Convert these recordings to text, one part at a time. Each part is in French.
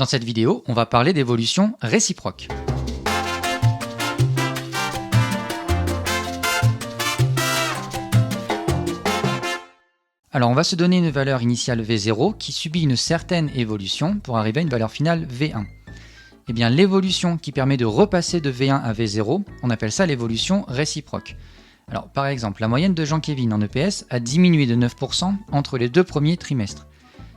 Dans cette vidéo, on va parler d'évolution réciproque. Alors on va se donner une valeur initiale V0 qui subit une certaine évolution pour arriver à une valeur finale V1. Eh bien l'évolution qui permet de repasser de V1 à V0, on appelle ça l'évolution réciproque. Alors par exemple, la moyenne de Jean-Kévin en EPS a diminué de 9% entre les deux premiers trimestres.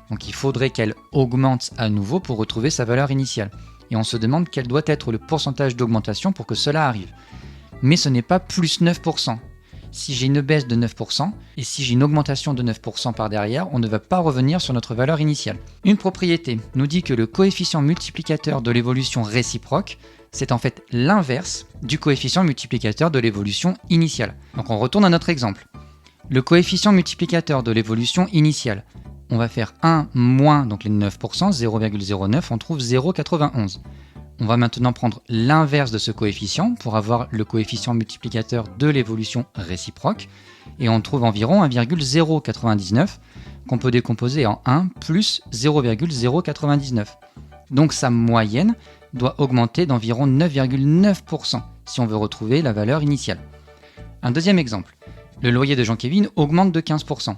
Donc il faudrait qu'elle augmente à nouveau pour retrouver sa valeur initiale. Et on se demande quel doit être le pourcentage d'augmentation pour que cela arrive. Mais ce n'est pas plus 9%. Si j'ai une baisse de 9% et si j'ai une augmentation de 9% par derrière, on ne va pas revenir sur notre valeur initiale. Une propriété nous dit que le coefficient multiplicateur de l'évolution réciproque, c'est en fait l'inverse du coefficient multiplicateur de l'évolution initiale. Donc on retourne à notre exemple. Le coefficient multiplicateur de l'évolution initiale, on va faire 1 moins donc les 9%, 0,09, on trouve 0,91. On va maintenant prendre l'inverse de ce coefficient pour avoir le coefficient multiplicateur de l'évolution réciproque et on trouve environ 1,099 qu'on peut décomposer en 1 plus 0,099. Donc sa moyenne doit augmenter d'environ 9,9% si on veut retrouver la valeur initiale. Un deuxième exemple, le loyer de Jean-Kévin augmente de 15%.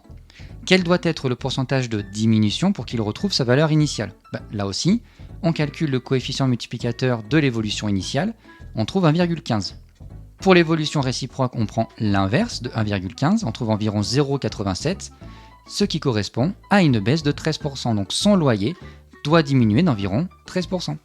Quel doit être le pourcentage de diminution pour qu'il retrouve sa valeur initiale? Là aussi, on calcule le coefficient multiplicateur de l'évolution initiale, on trouve 1,15. Pour l'évolution réciproque, on prend l'inverse de 1,15, on trouve environ 0,87, ce qui correspond à une baisse de 13%. Donc son loyer doit diminuer d'environ 13%.